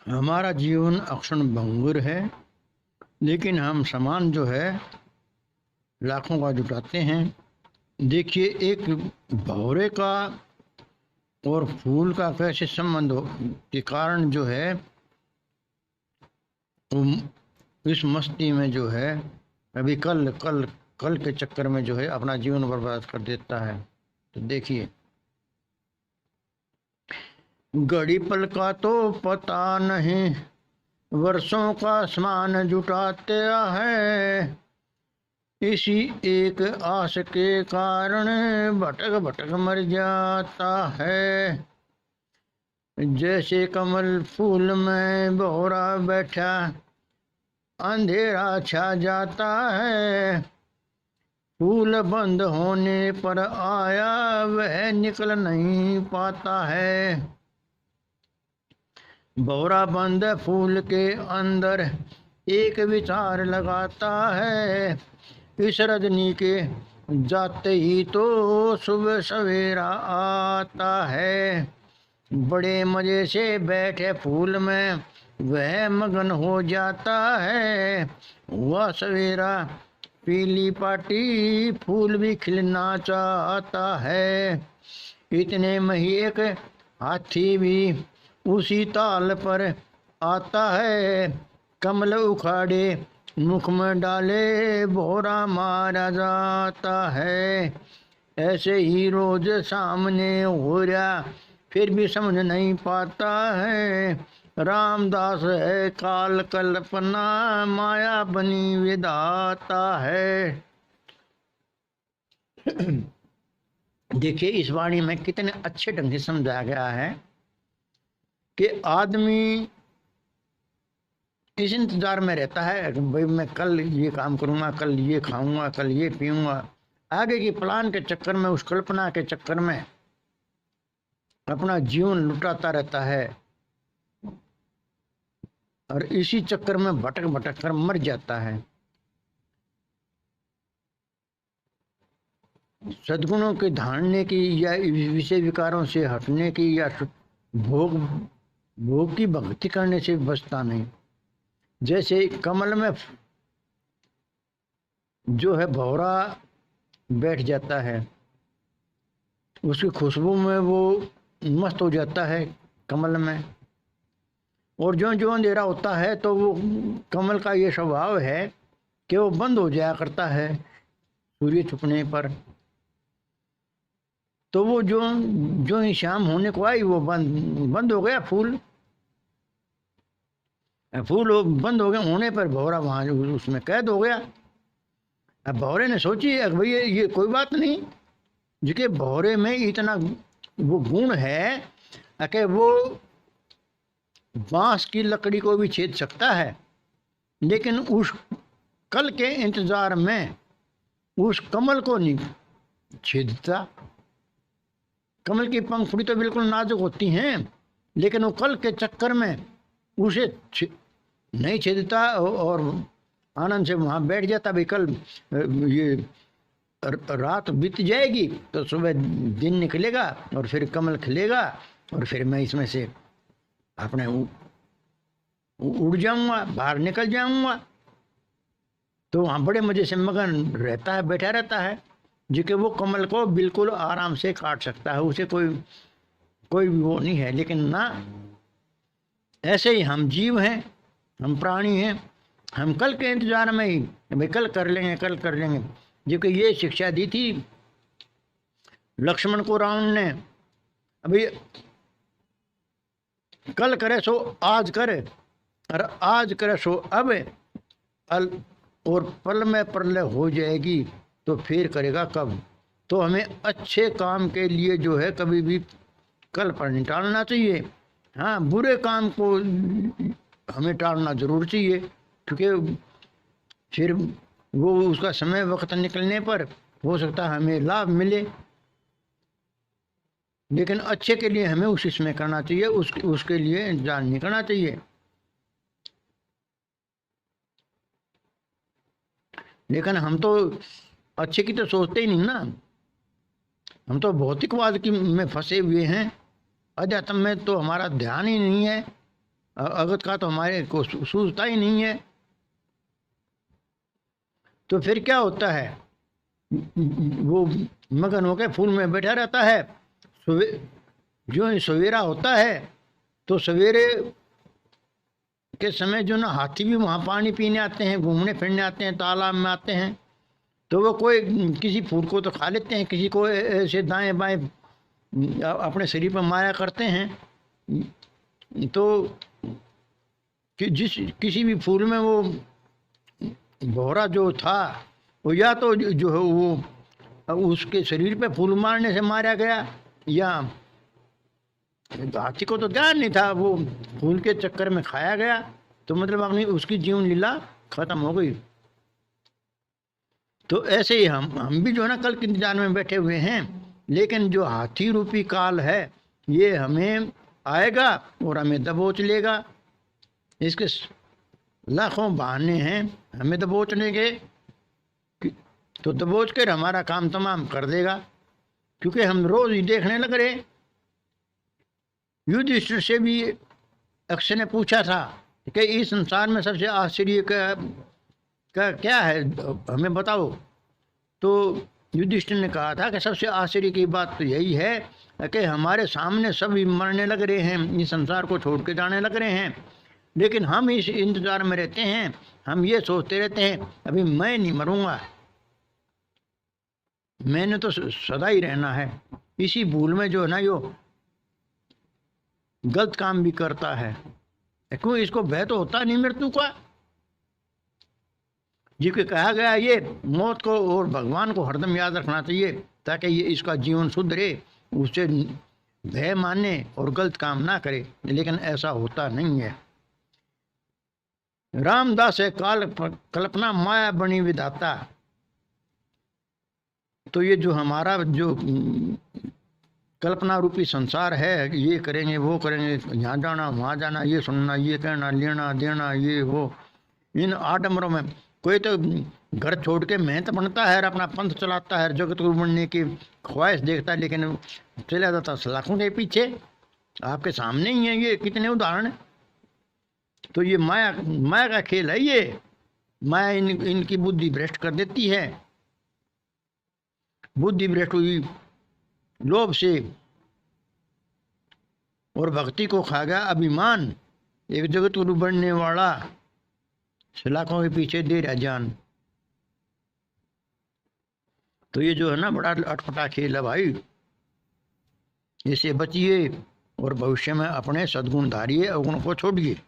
हमारा जीवन अक्षण भंगुर है, लेकिन हम सामान जो है लाखों का जुटाते हैं। देखिए, एक भौरे का और फूल का कैसे संबंध के कारण जो है वो इस मस्ती में जो है अभी कल कल कल के चक्कर में जो है अपना जीवन बर्बाद कर देता है। तो देखिए, घड़ी पल का तो पता नहीं, वर्षों का सामान जुटाते है। इसी एक आस के कारण भटक भटक मर जाता है। जैसे कमल फूल में भौरा बैठा, अंधेरा छा जाता है। फूल बंद होने पर आया, वह निकल नहीं पाता है। भौरा बंद फूल के अंदर एक विचार लगाता है। इस रजनी के जाते ही तो सुबह सवेरा आता है। बड़े मजे से बैठे फूल में वह मगन हो जाता है। वह सवेरा पीली पाटी फूल भी खिलना चाहता है। इतने में ही एक हाथी भी उसी ताल पर आता है। कमल उखाड़े मुख में डाले भौरा मारा जाता है। ऐसे ही रोज सामने हो रहा, फिर भी समझ नहीं पाता है। रामदास है काल कल्पना, माया बनी विधाता है। देखिए, इस वाणी में कितने अच्छे ढंग से समझाया गया है कि आदमी इस इंतजार में रहता है कि भाई मैं कल ये काम करूंगा, कल ये खाऊंगा, कल ये पीऊंगा। आगे की प्लान के चक्कर में, उस कल्पना के चक्कर में अपना जीवन लुटाता रहता है और इसी चक्कर में भटक भटक कर मर जाता है। सद्गुणों के धारने की या विषय विकारों से हटने की या भोग भोग की भक्ति करने से बचता नहीं। जैसे कमल में जो है भौरा बैठ जाता है, उसकी खुशबू में वो मस्त हो जाता है कमल में। और जो जो अंधेरा होता है तो वो कमल का ये स्वभाव है कि वो बंद हो जाया करता है सूर्य छुपने पर। तो वो जो जो ही शाम होने को आई वो बंद हो गया फूल। फूल बंद हो गए होने पर भौरा वहां उसमें कैद हो गया। अब भौरे ने सोची भैया ये कोई बात नहीं, जिसके भौरे में इतना वो गुण है कि वो बांस की लकड़ी को भी छेद सकता है। लेकिन उस कल के इंतजार में उस कमल को नहीं छेदता। कमल की पंखुड़ी तो बिल्कुल नाजुक होती हैं, लेकिन वो कल के चक्कर में उसे नहीं छेदता और आनंद से वहां बैठ जाता। भाई कल ये रात बीत जाएगी तो सुबह दिन निकलेगा और फिर कमल खिलेगा और फिर मैं इसमें से अपने उड़ जाऊंगा, बाहर निकल जाऊंगा। तो वहां बड़े मजे से मगन रहता है, बैठा रहता है, जो कि वो कमल को बिल्कुल आराम से काट सकता है, उसे कोई कोई वो नहीं है। लेकिन ना, ऐसे ही हम जीव हैं, हम प्राणी हैं, हम कल के इंतजार में ही भाई कल कर लेंगे, कल कर लेंगे। जो कि ये शिक्षा दी थी लक्ष्मण को रावण ने, अभी कल करे सो आज करे और आज करे सो अब, और पल में प्रलय हो जाएगी तो फिर करेगा कब। तो हमें अच्छे काम के लिए जो है कभी भी कल पर नहीं टालना चाहिए। हाँ, बुरे काम को हमें टालना जरूर चाहिए, क्योंकि फिर वो उसका समय वक्त निकलने पर हो सकता है हमें लाभ मिले। लेकिन अच्छे के लिए हमें उसी समय करना चाहिए, उसके लिए जान नहीं करना चाहिए। लेकिन हम तो अच्छे की तो सोचते ही नहीं ना, हम तो भौतिकवाद की में फंसे हुए हैं। अध्यात्म में तो हमारा ध्यान ही नहीं है। अगत का तो हमारे को सूझता ही नहीं है। तो फिर क्या होता है, वो मगन होकर फूल में बैठा रहता है। जो ही सवेरा होता है तो सवेरे के समय जो ना हाथी भी वहाँ पानी पीने आते हैं, घूमने फिरने आते हैं, तालाब में आते हैं। तो वो कोई किसी फूल को तो खा लेते हैं, किसी को ऐसे दाएं बाएं अपने शरीर पर माया करते हैं। तो किसी भी फूल में वो भौरा जो था वो या तो जो है वो उसके शरीर पे फूल मारने से मारा गया, या हाथी को तो ध्यान नहीं था, वो फूल के चक्कर में खाया गया। तो मतलब अपनी उसकी जीवन लीला खत्म हो गई। तो ऐसे ही हम भी जो है ना कल के इंतजार में बैठे हुए हैं, लेकिन जो हाथी रूपी काल है ये हमें आएगा और हमें दबोच लेगा। इसके लाखों बहाने हैं हमें दबोचने के, तो दबोच कर हमारा काम तमाम कर देगा। क्योंकि हम रोज ही देखने लग रहे। युधिष्ठिर से भी अक्षय ने पूछा था कि इस संसार में सबसे आश्चर्य का क्या है, हमें बताओ। तो युधिष्ठिर ने कहा था कि सबसे आश्चर्य की बात तो यही है कि हमारे सामने सभी मरने लग रहे हैं, इस संसार को छोड़ के जाने लग रहे हैं, लेकिन हम इस इंतजार में रहते हैं। हम ये सोचते रहते हैं अभी मैं नहीं मरूंगा, मैंने तो सदा ही रहना है। इसी भूल में जो है ना यो गलत काम भी करता है। क्यों, इसको भय तो होता नहीं मृत्यु का। जिसके कहा गया ये मौत को और भगवान को हरदम याद रखना चाहिए ताकि ये इसका जीवन शुद्ध रहे, उससे भय माने और गलत काम ना करे, लेकिन ऐसा होता नहीं है। रामदास है काल कल्पना माया बनी विधाता। तो ये जो हमारा जो कल्पना रूपी संसार है, ये करेंगे वो करेंगे, यहाँ जाना वहाँ जाना, ये सुनना ये कहना, लेना देना ये वो, इन आडम्बरों में कोई तो घर छोड़ के मेहनत बनता है और अपना पंथ चलाता है, जगत गुरु बनने की ख्वाहिश देखता है, लेकिन चला जाता सलाखों के पीछे। आपके सामने ही है ये कितने उदाहरण। तो ये माया का खेल है। ये माया इनकी बुद्धि भ्रष्ट कर देती है। बुद्धि भ्रष्ट हुई लोभ से और भक्ति को खा गया अभिमान। एक जगत गुरु बनने वाला सलाखों के पीछे दे रहा जान। तो ये जो है ना बड़ा अटपटा खेल है भाई, इससे बचिए और भविष्य में अपने सद्गुण धारिए, अवगुण को छोड़िए।